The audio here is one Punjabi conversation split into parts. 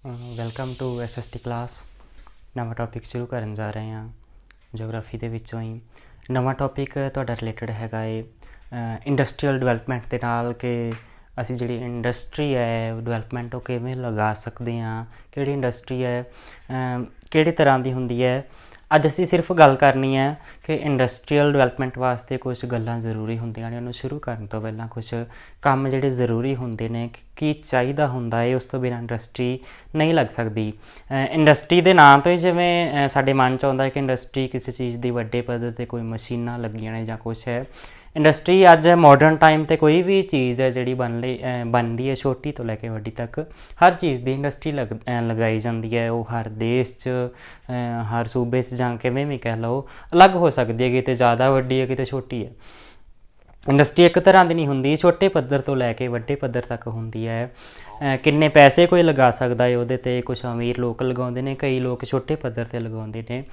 Welcome to SST class. ਨਵਾਂ ਟੌਪਿਕ ਸ਼ੁਰੂ ਕਰਨ ਜਾ ਰਹੇ ਹਾਂ ਜੀਓਗ੍ਰਾਫੀ ਦੇ ਵਿੱਚੋਂ ਹੀ। ਨਵਾਂ ਟੌਪਿਕ ਤੁਹਾਡਾ ਰਿਲੇਟਡ ਹੈਗਾ ਏ ਇੰਡਸਟਰੀਅਲ ਡਿਵੈਲਪਮੈਂਟ ਦੇ ਨਾਲ, ਕਿ ਅਸੀਂ ਜਿਹੜੀ ਇੰਡਸਟਰੀ ਹੈ ਡਿਵੈਲਪਮੈਂਟ ਉਹ ਕਿਵੇਂ ਲਗਾ ਸਕਦੇ ਹਾਂ, ਕਿਹੜੀ ਇੰਡਸਟਰੀ ਹੈ ਕਿਹੜੀ ਤਰ੍ਹਾਂ ਦੀ ਹੁੰਦੀ ਹੈ। ਅੱਜ ਅਸੀਂ ਸਿਰਫ ਗੱਲ ਕਰਨੀ ਹੈ ਕਿ ਇੰਡਸਟਰੀਅਲ ਡਿਵੈਲਪਮੈਂਟ ਵਾਸਤੇ ਕੁਛ ਗੱਲਾਂ ਜ਼ਰੂਰੀ ਹੁੰਦੀਆਂ ਨੇ। ਉਹਨੂੰ ਸ਼ੁਰੂ ਕਰਨ ਤੋਂ ਪਹਿਲਾਂ ਕੁਛ ਕੰਮ ਜਿਹੜੇ ਜ਼ਰੂਰੀ ਹੁੰਦੇ ਨੇ, ਕੀ ਚਾਹੀਦਾ ਹੁੰਦਾ ਹੈ, ਉਸ ਤੋਂ ਬਿਨਾਂ ਇੰਡਸਟਰੀ ਨਹੀਂ ਲੱਗ ਸਕਦੀ। ਇੰਡਸਟਰੀ ਦੇ ਨਾਂ ਤੋਂ ਹੀ ਜਿਵੇਂ ਸਾਡੇ ਮਨ 'ਚ ਆਉਂਦਾ ਹੈ ਕਿ ਇੰਡਸਟਰੀ ਕਿਸੇ ਚੀਜ਼ ਦੀ ਵੱਡੇ ਪੱਧਰ 'ਤੇ ਕੋਈ ਮਸ਼ੀਨਾਂ ਲੱਗੀਆਂ ਨੇ ਜਾਂ ਕੁਛ ਹੈ। ਇੰਡਸਟਰੀ ਅੱਜ ਮਾਡਰਨ ਟਾਈਮ 'ਤੇ ਕੋਈ ਵੀ ਚੀਜ਼ ਹੈ ਜਿਹੜੀ ਬਣਦੀ ਹੈ, ਛੋਟੀ ਤੋਂ ਲੈ ਕੇ ਵੱਡੀ ਤੱਕ ਹਰ ਚੀਜ਼ ਦੀ ਇੰਡਸਟਰੀ ਲਗਾਈ ਜਾਂਦੀ ਹੈ। ਉਹ ਹਰ ਦੇਸ਼ 'ਚ ਹਰ ਸੂਬੇ 'ਚ ਜਾਂ ਕਿਵੇਂ ਵੀ ਕਹਿ ਲਓ ਅਲੱਗ ਹੋ ਸਕਦੀ ਹੈ, ਕਿਤੇ ਜ਼ਿਆਦਾ ਵੱਡੀ ਹੈ ਕਿਤੇ ਛੋਟੀ ਹੈ। ਇੰਡਸਟਰੀ ਇੱਕ ਤਰ੍ਹਾਂ ਦੀ ਨਹੀਂ ਹੁੰਦੀ, ਛੋਟੇ ਪੱਧਰ ਤੋਂ ਲੈ ਕੇ ਵੱਡੇ ਪੱਧਰ ਤੱਕ ਹੁੰਦੀ ਹੈ। ਕਿੰਨੇ ਪੈਸੇ ਕੋਈ ਲਗਾ ਸਕਦਾ ਹੈ ਉਹਦੇ 'ਤੇ, ਕੁਛ ਅਮੀਰ ਲੋਕ ਲਗਾਉਂਦੇ ਨੇ, ਕਈ ਲੋਕ ਛੋਟੇ ਪੱਧਰ 'ਤੇ ਲਗਾਉਂਦੇ ਨੇ।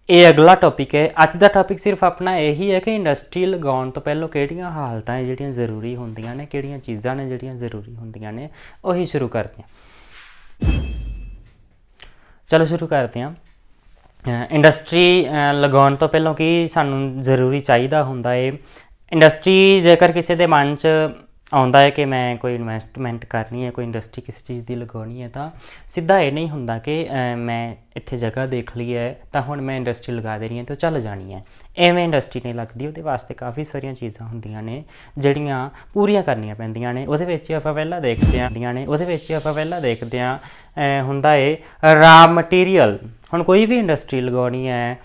ਇਹ ਅਗਲਾ ਟੌਪਿਕ ਹੈ। ਅੱਜ ਦਾ ਟੌਪਿਕ ਸਿਰਫ ਆਪਣਾ ਇਹੀ ਹੈ ਕਿ ਇੰਡਸਟਰੀ ਲਗਾਉਣ ਤੋਂ ਪਹਿਲਾਂ ਕਿਹੜੀਆਂ ਹਾਲਤਾਂ ਹੈ ਜਿਹੜੀਆਂ ਜ਼ਰੂਰੀ ਹੁੰਦੀਆਂ ਨੇ, ਕਿਹੜੀਆਂ ਚੀਜ਼ਾਂ ਨੇ ਜਿਹੜੀਆਂ ਜ਼ਰੂਰੀ ਹੁੰਦੀਆਂ ਨੇ, ਉਹੀ ਸ਼ੁਰੂ ਕਰਦੇ ਹਾਂ। ਚਲੋ ਸ਼ੁਰੂ ਕਰਦੇ ਹਾਂ। ਇੰਡਸਟਰੀ ਲਗਾਉਣ ਤੋਂ ਪਹਿਲਾਂ ਕੀ ਸਾਨੂੰ ਜ਼ਰੂਰੀ ਚਾਹੀਦਾ ਹੁੰਦਾ ਹੈ। ਇੰਡਸਟਰੀ ਜੇਕਰ ਕਿਸੇ ਦੇ ਮਨ 'ਚ ਆਉਂਦਾ ਹੈ ਕਿ ਮੈਂ ਕੋਈ ਇਨਵੈਸਟਮੈਂਟ ਕਰਨੀ ਹੈ, ਕੋਈ ਇੰਡਸਟਰੀ ਕਿਸੇ ਚੀਜ਼ ਦੀ ਲਗਾਉਣੀ ਹੈ, ਤਾਂ ਸਿੱਧਾ ਇਹ ਨਹੀਂ ਹੁੰਦਾ ਕਿ ਮੈਂ ਇੱਥੇ ਜਗ੍ਹਾ ਦੇਖ ਲਈ ਹੈ ਤਾਂ ਹੁਣ ਮੈਂ ਇੰਡਸਟਰੀ ਲਗਾ ਦੇਣੀ ਹੈ ਅਤੇ ਉਹ ਚੱਲ ਜਾਣੀ ਹੈ। ਐਵੇਂ ਇੰਡਸਟਰੀ ਨਹੀਂ ਲੱਗਦੀ। ਉਹਦੇ ਵਾਸਤੇ ਕਾਫੀ ਸਾਰੀਆਂ ਚੀਜ਼ਾਂ ਹੁੰਦੀਆਂ ਨੇ ਜਿਹੜੀਆਂ ਪੂਰੀਆਂ ਕਰਨੀਆਂ ਪੈਂਦੀਆਂ ਨੇ। ਉਹਦੇ ਵਿੱਚ ਆਪਾਂ ਪਹਿਲਾਂ ਦੇਖਦੇ ਹਾਂ ਹੁੰਦਾ ਹੈ ਰਾ ਮਟੀਰੀਅਲ। ਹੁਣ ਕੋਈ ਵੀ ਇੰਡਸਟਰੀ ਲਗਾਉਣੀ ਹੈ,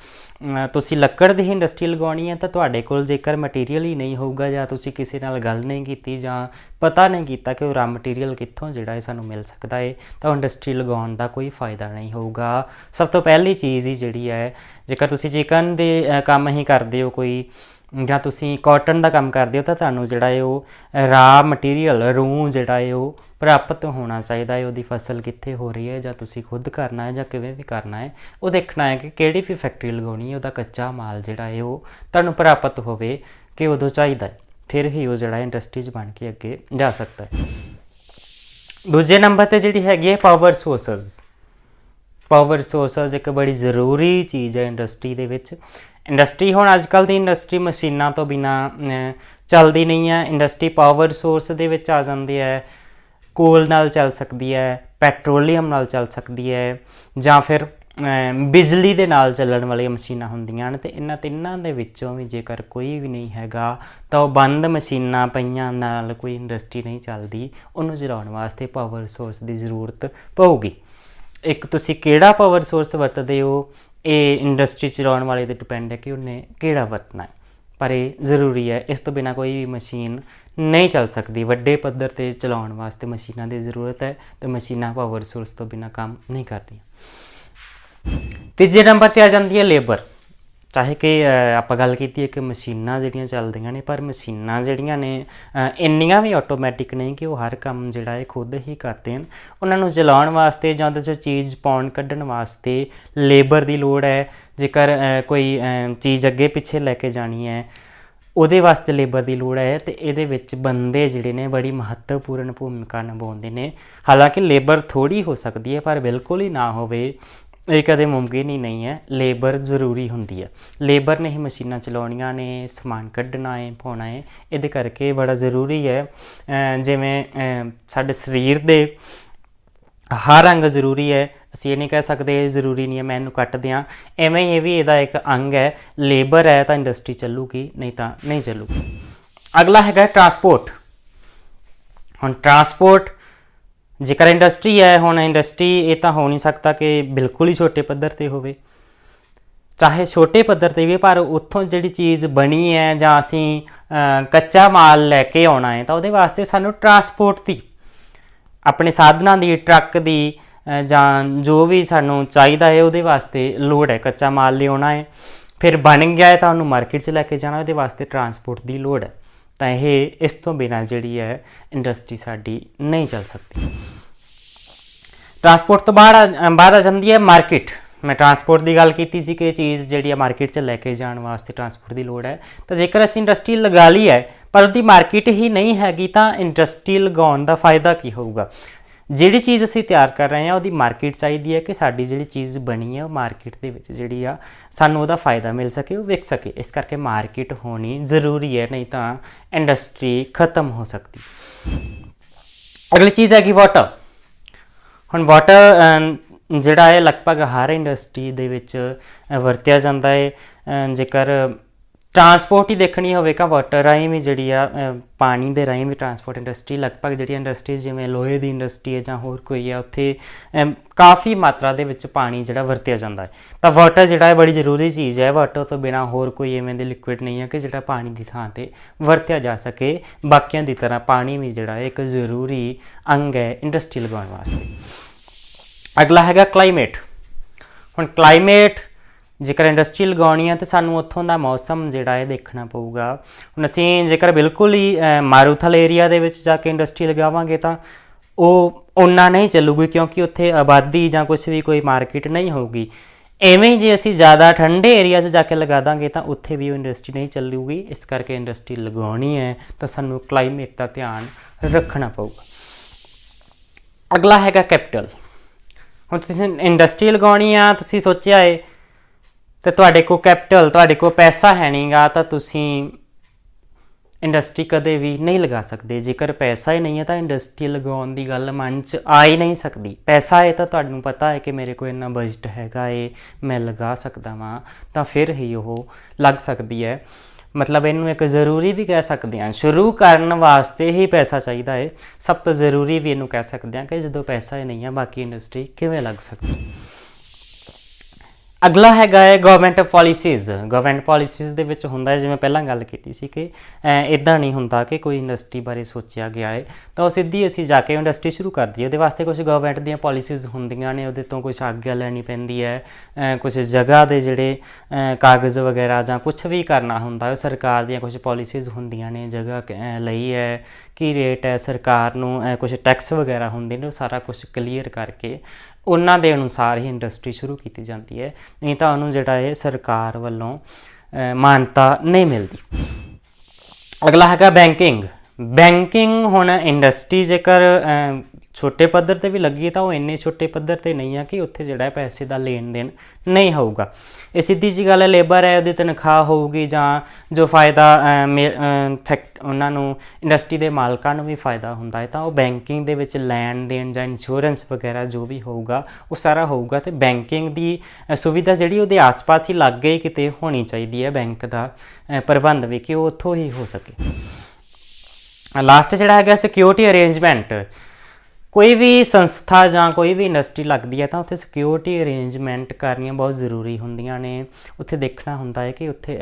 ਤੁਸੀਂ ਲੱਕੜ ਦੀ ਇੰਡਸਟਰੀ ਲਗਾਉਣੀ ਹੈ, ਤਾਂ ਤੁਹਾਡੇ ਕੋਲ ਜੇਕਰ ਮਟੀਰੀਅਲ ਹੀ ਨਹੀਂ ਹੋਊਗਾ, ਜਾਂ ਤੁਸੀਂ ਕਿਸੇ ਨਾਲ ਗੱਲ ਨਹੀਂ ਕੀਤੀ ਜਾਂ ਪਤਾ ਨਹੀਂ ਕੀਤਾ ਕਿ ਉਹ ਰਾ ਮਟੀਰੀਅਲ ਕਿੱਥੋਂ ਜਿਹੜਾ ਹੈ ਸਾਨੂੰ ਮਿਲ ਸਕਦਾ ਹੈ, ਤਾਂ ਇੰਡਸਟਰੀ ਲਗਾਉਣ ਦਾ ਕੋਈ ਫਾਇਦਾ ਨਹੀਂ ਹੋਊਗਾ। ਸਭ ਤੋਂ ਪਹਿਲੀ ਚੀਜ਼ ਹੀ ਜਿਹੜੀ ਹੈ, ਜੇਕਰ ਤੁਸੀਂ ਚਿਕਨ ਦੇ ਕੰਮ ਹੀ ਕਰਦੇ ਹੋ ਕੋਈ, ਜਾਂ ਤੁਸੀਂ ਕਾਟਨ ਦਾ ਕੰਮ ਕਰਦੇ ਹੋ, ਤਾਂ ਤੁਹਾਨੂੰ ਜਿਹੜਾ ਹੈ ਉਹ ਰਾ ਮਟੀਰੀਅਲ ਰੂੰ ਜਿਹੜਾ ਹੈ ਉਹ ਪ੍ਰਾਪਤ ਹੋਣਾ ਚਾਹੀਦਾ ਹੈ। ਉਹਦੀ ਫਸਲ ਕਿੱਥੇ ਹੋ ਰਹੀ ਹੈ, ਜਾਂ ਤੁਸੀਂ ਖੁਦ ਕਰਨਾ ਹੈ ਜਾਂ ਕਿਵੇਂ ਵੀ ਕਰਨਾ ਹੈ, ਉਹ ਦੇਖਣਾ ਹੈ ਕਿ ਕਿਹੜੀ ਵੀ ਫੈਕਟਰੀ ਲਗਾਉਣੀ ਹੈ, ਉਹਦਾ ਕੱਚਾ ਮਾਲ ਜਿਹੜਾ ਹੈ ਉਹ ਤੁਹਾਨੂੰ ਪ੍ਰਾਪਤ ਹੋਵੇ ਕਿ ਉਦੋਂ ਚਾਹੀਦਾ ਹੈ। ਫਿਰ ਹੀ ਉਹ ਜਿਹੜਾ ਇੰਡਸਟਰੀ 'ਚ ਬਣ ਕੇ ਅੱਗੇ ਜਾ ਸਕਦਾ ਹੈ। ਦੂਜੇ ਨੰਬਰ 'ਤੇ ਜਿਹੜੀ ਹੈਗੀ ਹੈ ਪਾਵਰ ਸੋਰਸਸ ਇੱਕ ਬੜੀ ਜ਼ਰੂਰੀ ਚੀਜ਼ ਹੈ ਇੰਡਸਟਰੀ ਦੇ ਵਿੱਚ। ਇੰਡਸਟਰੀ ਹੁਣ ਅੱਜ ਕੱਲ੍ਹ ਦੀ ਇੰਡਸਟਰੀ ਮਸ਼ੀਨਾਂ ਤੋਂ ਬਿਨਾਂ ਚੱਲਦੀ ਨਹੀਂ ਹੈ। ਇੰਡਸਟਰੀ ਪਾਵਰ ਸੋਰਸ ਦੇ ਵਿੱਚ ਆ ਜਾਂਦੀ ਹੈ। ਕੋਲ ਨਾਲ ਚੱਲ ਸਕਦੀ ਹੈ, ਪੈਟਰੋਲੀਅਮ ਨਾਲ ਚੱਲ ਸਕਦੀ ਹੈ, ਜਾਂ ਫਿਰ ਬਿਜਲੀ ਦੇ ਨਾਲ ਚੱਲਣ ਵਾਲੀਆਂ ਮਸ਼ੀਨਾਂ ਹੁੰਦੀਆਂ ਹਨ। ਅਤੇ ਇਹਨਾਂ ਤਿੰਨਾਂ ਦੇ ਵਿੱਚੋਂ ਵੀ ਜੇਕਰ ਕੋਈ ਵੀ ਨਹੀਂ ਹੈਗਾ ਤਾਂ ਉਹ ਬੰਦ ਮਸ਼ੀਨਾਂ ਪਈਆਂ ਨਾਲ ਕੋਈ ਇੰਡਸਟਰੀ ਨਹੀਂ ਚੱਲਦੀ। ਉਹਨੂੰ ਚਲਾਉਣ ਵਾਸਤੇ ਪਾਵਰ ਸੋਰਸ ਦੀ ਜ਼ਰੂਰਤ ਪਊਗੀ। ਇੱਕ ਤੁਸੀਂ ਕਿਹੜਾ ਪਾਵਰ ਸੋਰਸ ਵਰਤਦੇ ਹੋ, ਇਹ ਇੰਡਸਟਰੀ ਚਲਾਉਣ ਵਾਲੇ 'ਤੇ ਡਿਪੈਂਡ ਹੈ ਕਿ ਉਹਨੇ ਕਿਹੜਾ ਵਰਤਣਾ ਹੈ, ਪਰ ਇਹ ਜ਼ਰੂਰੀ ਹੈ। ਇਸ ਤੋਂ ਬਿਨਾਂ ਕੋਈ ਵੀ ਮਸ਼ੀਨ ਨਹੀਂ ਚੱਲ ਸਕਦੀ। ਵੱਡੇ ਪੱਧਰ 'ਤੇ ਚਲਾਉਣ ਵਾਸਤੇ ਮਸ਼ੀਨਾਂ ਦੀ ਜ਼ਰੂਰਤ ਹੈ, ਅਤੇ ਮਸ਼ੀਨਾਂ ਪਾਵਰ ਸੋਰਸ ਤੋਂ ਬਿਨਾਂ ਕੰਮ ਨਹੀਂ ਕਰਦੀਆਂ। ਤੀਜੇ ਨੰਬਰ 'ਤੇ ਆ ਜਾਂਦੀ ਹੈ ਲੇਬਰ। ਚਾਹੇ ਕਿ ਆਪਾਂ ਗੱਲ ਕੀਤੀ ਹੈ ਕਿ ਮਸ਼ੀਨਾਂ ਜਿਹੜੀਆਂ ਚੱਲਦੀਆਂ ਨੇ, ਪਰ ਮਸ਼ੀਨਾਂ ਜਿਹੜੀਆਂ ਨੇ ਇੰਨੀਆਂ ਵੀ ਆਟੋਮੈਟਿਕ ਨਹੀਂ ਕਿ ਉਹ ਹਰ ਕੰਮ ਜਿਹੜਾ ਹੈ ਖੁਦ ਹੀ ਕਰਦੇ ਹਨ। ਉਹਨਾਂ ਨੂੰ ਚਲਾਉਣ ਵਾਸਤੇ ਜਾਂ ਉਹਦੇ 'ਚੋਂ ਚੀਜ਼ ਪਾਉਣ ਕੱਢਣ ਵਾਸਤੇ ਲੇਬਰ ਦੀ ਲੋੜ ਹੈ। ਜੇਕਰ ਕੋਈ ਚੀਜ਼ ਅੱਗੇ ਪਿੱਛੇ ਲੈ ਕੇ ਜਾਣੀ ਹੈ, ਉਹਦੇ ਵਾਸਤੇ ਲੇਬਰ ਦੀ ਲੋੜ ਹੈ। ਅਤੇ ਇਹਦੇ ਵਿੱਚ ਬੰਦੇ ਜਿਹੜੇ ਨੇ ਬੜੀ ਮਹੱਤਵਪੂਰਨ ਭੂਮਿਕਾ ਨਿਭਾਉਂਦੇ ਨੇ। ਹਾਲਾਂਕਿ ਲੇਬਰ ਥੋੜ੍ਹੀ ਹੋ ਸਕਦੀ ਹੈ, ਪਰ ਬਿਲਕੁਲ ਹੀ ਨਾ ਹੋਵੇ ਇਹ ਕਦੇ ਮੁਮਕਿਨ ਹੀ ਨਹੀਂ ਹੈ। ਲੇਬਰ ਜ਼ਰੂਰੀ ਹੁੰਦੀ ਹੈ। ਲੇਬਰ ਨੇ ਹੀ ਮਸ਼ੀਨਾਂ ਚਲਾਉਣੀਆਂ ਨੇ, ਸਮਾਨ ਕੱਢਣਾ ਹੈ, ਪਾਉਣਾ ਹੈ। ਇਹਦੇ ਕਰਕੇ ਬੜਾ ਜ਼ਰੂਰੀ ਹੈ। ਜਿਵੇਂ ਸਾਡੇ ਸਰੀਰ ਦੇ ਹਰ ਅੰਗ ਜ਼ਰੂਰੀ ਹੈ, ਅਸੀਂ ਇਹ ਨਹੀਂ ਕਹਿ ਸਕਦੇ ਜ਼ਰੂਰੀ ਨਹੀਂ ਹੈ ਮੈਂ ਇਹਨੂੰ ਕੱਟ ਦਿਆਂ। ਐਵੇਂ ਹੀ ਇਹ ਵੀ ਇਹਦਾ ਇੱਕ ਅੰਗ ਹੈ। ਲੇਬਰ ਹੈ ਤਾਂ ਇੰਡਸਟਰੀ ਚੱਲੂਗੀ, ਨਹੀਂ ਤਾਂ ਨਹੀਂ ਚੱਲੂਗੀ। ਅਗਲਾ ਹੈਗਾ ਟਰਾਂਸਪੋਰਟ। ਹੁਣ ਟਰਾਂਸਪੋਰਟ ਜੇਕਰ ਇੰਡਸਟਰੀ ਹੈ, ਹੁਣ ਇੰਡਸਟਰੀ ਇਹ ਤਾਂ ਹੋ ਨਹੀਂ ਸਕਦਾ ਕਿ ਬਿਲਕੁਲ ਹੀ ਛੋਟੇ ਪੱਧਰ 'ਤੇ ਹੋਵੇ। ਚਾਹੇ ਛੋਟੇ ਪੱਧਰ 'ਤੇ ਵੀ, ਪਰ ਉੱਥੋਂ ਜਿਹੜੀ ਚੀਜ਼ ਬਣੀ ਹੈ ਜਾਂ ਅਸੀਂ ਕੱਚਾ ਮਾਲ ਲੈ ਕੇ ਆਉਣਾ ਹੈ, ਤਾਂ ਉਹਦੇ ਵਾਸਤੇ ਸਾਨੂੰ ਟਰਾਂਸਪੋਰਟ ਦੀ, ਆਪਣੇ ਸਾਧਨਾਂ ਦੀ, ਟਰੱਕ ਦੀ, ਜਾਂ ਜੋ ਵੀ ਸਾਨੂੰ ਚਾਹੀਦਾ ਹੈ ਉਹਦੇ ਵਾਸਤੇ ਲੋੜ ਹੈ। ਕੱਚਾ ਮਾਲ ਲਿਆਉਣਾ ਹੈ, ਫਿਰ ਬਣ ਗਿਆ ਹੈ ਤਾਂ ਉਹਨੂੰ ਮਾਰਕੀਟ 'ਚ ਲੈ ਕੇ ਜਾਣਾ, ਉਹਦੇ ਵਾਸਤੇ ਟਰਾਂਸਪੋਰਟ ਦੀ ਲੋੜ ਹੈ। ਤਾਂ ਇਹ ਇਸ ਤੋਂ ਬਿਨਾਂ ਜਿਹੜੀ ਹੈ ਇੰਡਸਟਰੀ ਸਾਡੀ ਨਹੀਂ ਚੱਲ ਸਕਦੀ। ਟਰਾਂਸਪੋਰਟ ਤੋਂ ਬਾਅਦ ਆ ਜਾਂਦੀ ਹੈ ਮਾਰਕੀਟ। ਮੈਂ ਟਰਾਂਸਪੋਰਟ ਦੀ ਗੱਲ ਕੀਤੀ ਸੀ ਕਿ ਇਹ ਚੀਜ਼ ਜਿਹੜੀ ਹੈ ਮਾਰਕੀਟ 'ਚ ਲੈ ਕੇ ਜਾਣ ਵਾਸਤੇ ਟਰਾਂਸਪੋਰਟ ਦੀ ਲੋੜ ਹੈ। ਤਾਂ ਜੇਕਰ ਅਸੀਂ ਇੰਡਸਟਰੀ ਲਗਾ ਲਈ ਹੈ ਪਰ ਉਹਦੀ ਮਾਰਕੀਟ ਹੀ ਨਹੀਂ ਹੈਗੀ, ਤਾਂ ਇੰਡਸਟਰੀ ਲਗਾਉਣ ਦਾ ਫਾਇਦਾ ਕੀ ਹੋਊਗਾ। ਜਿਹੜੀ ਚੀਜ਼ ਅਸੀਂ ਤਿਆਰ ਕਰ ਰਹੇ ਹਾਂ ਉਹਦੀ ਮਾਰਕੀਟ ਚਾਹੀਦੀ ਹੈ ਕਿ ਸਾਡੀ ਜਿਹੜੀ ਚੀਜ਼ ਬਣੀ ਹੈ ਉਹ ਮਾਰਕੀਟ ਦੇ ਵਿੱਚ ਜਿਹੜੀ ਆ ਸਾਨੂੰ ਉਹਦਾ ਫਾਇਦਾ ਮਿਲ ਸਕੇ, ਉਹ ਵਿਕ ਸਕੇ। ਇਸ ਕਰਕੇ ਮਾਰਕੀਟ ਹੋਣੀ ਜ਼ਰੂਰੀ ਹੈ, ਨਹੀਂ ਤਾਂ ਇੰਡਸਟਰੀ ਖਤਮ ਹੋ ਸਕਦੀ। ਅਗਲੀ ਚੀਜ਼ ਹੈਗੀ ਵਾਟਰ। ਹੁਣ ਵਾਟਰ ਜਿਹੜਾ ਹੈ ਲਗਭਗ ਹਰ ਇੰਡਸਟਰੀ ਦੇ ਵਿੱਚ ਵਰਤਿਆ ਜਾਂਦਾ ਹੈ। ਜੇਕਰ ਟਰਾਂਸਪੋਰਟ ਹੀ ਦੇਖਣੀ ਹੋਵੇਗਾ ਵਾਟਰ ਰਾਹੀਂ ਵੀ ਜਿਹੜੀ ਆ ਪਾਣੀ ਦੇ ਰਾਹੀਂ ਵੀ ਟਰਾਂਸਪੋਰਟ ਇੰਡਸਟਰੀ, ਲਗਭਗ ਜਿਹੜੀ ਇੰਡਸਟਰੀਜ਼ ਜਿਵੇਂ ਲੋਹੇ ਦੀ ਇੰਡਸਟਰੀ ਹੈ ਜਾਂ ਹੋਰ ਕੋਈ ਹੈ, ਉੱਥੇ ਕਾਫੀ ਮਾਤਰਾ ਦੇ ਵਿੱਚ ਪਾਣੀ ਜਿਹੜਾ ਵਰਤਿਆ ਜਾਂਦਾ ਹੈ। ਤਾਂ ਵਾਟਰ ਜਿਹੜਾ ਹੈ ਬੜੀ ਜ਼ਰੂਰੀ ਚੀਜ਼ ਹੈ। ਵਾਟਰ ਤੋਂ ਬਿਨਾਂ ਹੋਰ ਕੋਈ ਇਵੇਂ ਦੇ ਲਿਕੁਇਡ ਨਹੀਂ ਹੈ ਕਿ ਜਿਹੜਾ ਪਾਣੀ ਦੀ ਥਾਂ 'ਤੇ ਵਰਤਿਆ ਜਾ ਸਕੇ। ਬਾਕੀਆਂ ਦੀ ਤਰ੍ਹਾਂ ਪਾਣੀ ਵੀ ਜਿਹੜਾ ਹੈ ਇੱਕ ਜ਼ਰੂਰੀ ਅੰਗ ਹੈ ਇੰਡਸਟਰੀ ਲਗਾਉਣ ਵਾਸਤੇ। ਅਗਲਾ ਹੈਗਾ ਕਲਾਈਮੇਟ। ਹੁਣ ਕਲਾਈਮੇਟ ਜੇਕਰ ਇੰਡਸਟਰੀ ਲਗਾਉਣੀ ਹੈ ਤਾਂ ਸਾਨੂੰ ਉੱਥੋਂ ਦਾ ਮੌਸਮ ਜਿਹੜਾ ਹੈ ਦੇਖਣਾ ਪਊਗਾ। ਹੁਣ ਅਸੀਂ ਜੇਕਰ ਬਿਲਕੁਲ ਹੀ ਮਾਰੂਥਲ ਏਰੀਆ ਦੇ ਵਿੱਚ ਜਾ ਕੇ ਇੰਡਸਟਰੀ ਲਗਾਵਾਂਗੇ ਤਾਂ ਉਹ ਓਨਾ ਨਹੀਂ ਚੱਲੂਗੀ, ਕਿਉਂਕਿ ਉੱਥੇ ਆਬਾਦੀ ਜਾਂ ਕੁਛ ਵੀ ਕੋਈ ਮਾਰਕੀਟ ਨਹੀਂ ਹੋਊਗੀ। ਐਵੇਂ ਹੀ ਜੇ ਅਸੀਂ ਜ਼ਿਆਦਾ ਠੰਡੇ ਏਰੀਆ 'ਚ ਜਾ ਕੇ ਲਗਾ ਦਾਂਗੇ ਤਾਂ ਉੱਥੇ ਵੀ ਉਹ ਇੰਡਸਟਰੀ ਨਹੀਂ ਚੱਲੂਗੀ। ਇਸ ਕਰਕੇ ਇੰਡਸਟਰੀ ਲਗਾਉਣੀ ਹੈ ਤਾਂ ਸਾਨੂੰ ਕਲਾਈਮੇਟ ਦਾ ਧਿਆਨ ਰੱਖਣਾ ਪਊਗਾ। ਅਗਲਾ ਹੈਗਾ ਕੈਪੀਟਲ। ਹੁਣ ਤੁਸੀਂ ਇੰਡਸਟਰੀ ਲਗਾਉਣੀ ਆ, ਤੁਸੀਂ ਸੋਚਿਆ ਹੈ ਤੇ ਤੁਹਾਡੇ ਕੋਲ ਕੈਪੀਟਲ, ਤੁਹਾਡੇ ਕੋਲ ਪੈਸਾ ਹੈ ਨਹੀਂਗਾ, ਤਾਂ ਤੁਸੀਂ ਇੰਡਸਟਰੀ ਕਦੇ ਵੀ ਨਹੀਂ ਲਗਾ ਸਕਦੇ। ਜੇਕਰ ਪੈਸਾ ਹੀ ਨਹੀਂ ਹੈ ਤਾਂ ਇੰਡਸਟਰੀ ਲਗਾਉਣ ਦੀ ਗੱਲ ਮਨ 'ਚ ਆ ਹੀ ਨਹੀਂ ਸਕਦੀ। ਪੈਸਾ ਹੈ ਤਾਂ ਤੁਹਾਨੂੰ ਪਤਾ ਹੈ ਕਿ ਮੇਰੇ ਕੋਲ ਇੰਨਾ ਬਜਟ ਹੈਗਾ ਏ, ਮੈਂ ਲਗਾ ਸਕਦਾ ਵਾਂ, ਤਾਂ ਫਿਰ ਹੀ ਉਹ ਲੱਗ ਸਕਦੀ ਹੈ। ਮਤਲਬ ਇਹਨੂੰ ਇੱਕ ਜ਼ਰੂਰੀ ਵੀ ਕਹਿ ਸਕਦੇ ਹਾਂ। ਸ਼ੁਰੂ ਕਰਨ ਵਾਸਤੇ ਹੀ ਪੈਸਾ ਚਾਹੀਦਾ ਹੈ। ਸਭ ਤੋਂ ਜ਼ਰੂਰੀ ਵੀ ਇਹਨੂੰ ਕਹਿ ਸਕਦੇ ਹਾਂ ਕਿ ਜਦੋਂ ਪੈਸਾ ਹੀ ਨਹੀਂ ਹੈ ਬਾਕੀ ਇੰਡਸਟਰੀ ਕਿਵੇਂ ਲੱਗ ਸਕਦੀ। ਅਗਲਾ ਹੈਗਾ ਹੈ ਗਵਰਨਮੈਂਟ ਪੋਲਿਸੀਜ਼। ਗਵਰਨਮੈਂਟ ਪੋਲਿਸੀਜ਼ ਦੇ ਵਿੱਚ ਹੁੰਦਾ ਹੈ, ਜਿਵੇਂ ਪਹਿਲਾਂ ਗੱਲ ਕੀਤੀ ਸੀ ਕਿ ਇੱਦਾਂ ਨਹੀਂ ਹੁੰਦਾ ਕਿ ਕੋਈ ਇੰਡਸਟਰੀ ਬਾਰੇ ਸੋਚਿਆ ਗਿਆ ਹੈ ਤਾਂ ਉਹ ਸਿੱਧੀ ਅਸੀਂ ਜਾ ਕੇ ਇੰਡਸਟਰੀ ਸ਼ੁਰੂ ਕਰ ਦਈਏ। ਉਹਦੇ ਵਾਸਤੇ ਕੁਝ ਗਵਰਨਮੈਂਟ ਦੀਆਂ ਪੋਲਿਸੀਜ਼ ਹੁੰਦੀਆਂ ਨੇ, ਉਹਦੇ ਤੋਂ ਕੁਛ ਆਗਿਆ ਲੈਣੀ ਪੈਂਦੀ ਹੈ। ਕੁਛ ਜਗ੍ਹਾ ਦੇ ਜਿਹੜੇ ਕਾਗਜ਼ ਵਗੈਰਾ ਜਾਂ ਕੁਛ ਵੀ ਕਰਨਾ ਹੁੰਦਾ ਉਹ ਸਰਕਾਰ ਦੀਆਂ ਕੁਛ ਪੋਲਿਸੀਜ਼ ਹੁੰਦੀਆਂ ਨੇ। ਜਗ੍ਹਾ ਲਈ ਹੈ, ਕੀ ਰੇਟ ਹੈ, ਸਰਕਾਰ ਨੂੰ ਕੁਛ ਟੈਕਸ ਵਗੈਰਾ ਹੁੰਦੇ ਨੇ, ਉਹ ਸਾਰਾ ਕੁਛ ਕਲੀਅਰ ਕਰਕੇ ਉਹਨਾਂ ਦੇ ਅਨੁਸਾਰ ਹੀ ਇੰਡਸਟਰੀ ਸ਼ੁਰੂ ਕੀਤੀ ਜਾਂਦੀ ਹੈ। ਨਹੀਂ ਤਾਂ ਉਹਨੂੰ ਜਿਹੜਾ ਹੈ ਸਰਕਾਰ ਵੱਲੋਂ ਮਾਨਤਾ ਨਹੀਂ ਮਿਲਦੀ। ਅਗਲਾ ਹੈਗਾ ਬੈਂਕਿੰਗ। ਬੈਂਕਿੰਗ ਹੁਣ ਇੰਡਸਟਰੀ ਜੇਕਰ ਛੋਟੇ ਪੱਧਰ 'ਤੇ ਵੀ ਲੱਗੀ ਤਾਂ ਉਹ ਇੰਨੇ ਛੋਟੇ ਪੱਧਰ 'ਤੇ ਨਹੀਂ ਆ ਕਿ ਉੱਥੇ ਜਿਹੜਾ ਪੈਸੇ ਦਾ ਲੈਣ ਦੇਣ ਨਹੀਂ ਹੋਊਗਾ। ਇਹ ਸਿੱਧੀ ਜਿਹੀ ਗੱਲ ਹੈ, ਲੇਬਰ ਹੈ ਉਹਦੀ ਤਨਖਾਹ ਹੋਊਗੀ ਜਾਂ ਜੋ ਫਾਇਦਾ ਉਹਨਾਂ ਨੂੰ ਇੰਡਸਟਰੀ ਦੇ ਮਾਲਕਾਂ ਨੂੰ ਵੀ ਫਾਇਦਾ ਹੁੰਦਾ ਹੈ ਤਾਂ ਉਹ ਬੈਂਕਿੰਗ ਦੇ ਵਿੱਚ ਲੈਣ ਦੇਣ ਜਾਂ ਇੰਸ਼ੋਰੈਂਸ ਵਗੈਰਾ ਜੋ ਵੀ ਹੋਊਗਾ ਉਹ ਸਾਰਾ ਹੋਊਗਾ। ਅਤੇ ਬੈਂਕਿੰਗ ਦੀ ਸੁਵਿਧਾ ਜਿਹੜੀ ਉਹਦੇ ਆਸ-ਪਾਸ ਹੀ ਲਾਗੇ ਕਿਤੇ ਹੋਣੀ ਚਾਹੀਦੀ ਹੈ, ਬੈਂਕ ਦਾ ਪ੍ਰਬੰਧ ਵੀ, ਕਿ ਉਹ ਉੱਥੋਂ ਹੀ ਹੋ ਸਕੇ। ਲਾਸਟ ਜਿਹੜਾ ਹੈਗਾ ਸਿਕਿਉਰਿਟੀ ਅਰੇਂਜਮੈਂਟ। ਕੋਈ ਵੀ ਸੰਸਥਾ ਜਾਂ ਕੋਈ ਵੀ ਇੰਡਸਟਰੀ ਲੱਗਦੀ ਹੈ ਤਾਂ ਉੱਥੇ ਸਿਕਿਉਰਿਟੀ ਅਰੇਂਜਮੈਂਟ ਕਰਨੀਆਂ ਬਹੁਤ ਜ਼ਰੂਰੀ ਹੁੰਦੀਆਂ ਨੇ। ਉੱਥੇ ਦੇਖਣਾ ਹੁੰਦਾ ਹੈ ਕਿ ਉੱਥੇ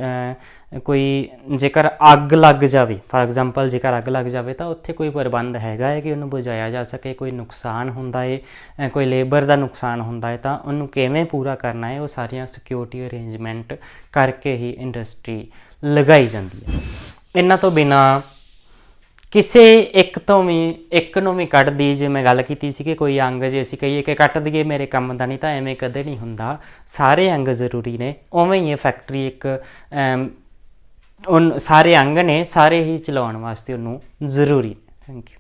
ਕੋਈ ਜੇਕਰ ਅੱਗ ਲੱਗ ਜਾਵੇ, ਫਾਰ ਐਗਜ਼ਾਮਪਲ ਜੇਕਰ ਅੱਗ ਲੱਗ ਜਾਵੇ ਤਾਂ ਉੱਥੇ ਕੋਈ ਪ੍ਰਬੰਧ ਹੈਗਾ ਹੈ ਕਿ ਉਹਨੂੰ ਬੁਝਾਇਆ ਜਾ ਸਕੇ। ਕੋਈ ਨੁਕਸਾਨ ਹੁੰਦਾ ਹੈ, ਕੋਈ ਲੇਬਰ ਦਾ ਨੁਕਸਾਨ ਹੁੰਦਾ ਹੈ ਤਾਂ ਉਹਨੂੰ ਕਿਵੇਂ ਪੂਰਾ ਕਰਨਾ ਹੈ, ਉਹ ਸਾਰੀਆਂ ਸਿਕਿਉਰਿਟੀ ਅਰੇਂਜਮੈਂਟ ਕਰਕੇ ਹੀ ਇੰਡਸਟਰੀ ਲਗਾਈ ਜਾਂਦੀ ਹੈ। ਇਹਨਾਂ ਤੋਂ ਬਿਨਾਂ ਕਿਸੇ ਇੱਕ ਨੂੰ ਵੀ ਕੱਢਦੀ, ਜੇ ਮੈਂ ਗੱਲ ਕੀਤੀ ਸੀ ਕਿ ਕੋਈ ਅੰਗ ਜੇ ਅਸੀਂ ਕਹੀਏ ਕਿ ਕੱਟ ਦਈਏ ਮੇਰੇ ਕੰਮ ਦਾ ਨਹੀਂ, ਤਾਂ ਐਵੇਂ ਕਦੇ ਨਹੀਂ ਹੁੰਦਾ। ਸਾਰੇ ਅੰਗ ਜ਼ਰੂਰੀ ਨੇ। ਉਵੇਂ ਹੀ ਇਹ ਫੈਕਟਰੀ ਇੱਕ ਸਾਰੇ ਅੰਗ ਨੇ, ਸਾਰੇ ਹੀ ਚਲਾਉਣ ਵਾਸਤੇ ਉਹਨੂੰ ਜ਼ਰੂਰੀ। Thank you.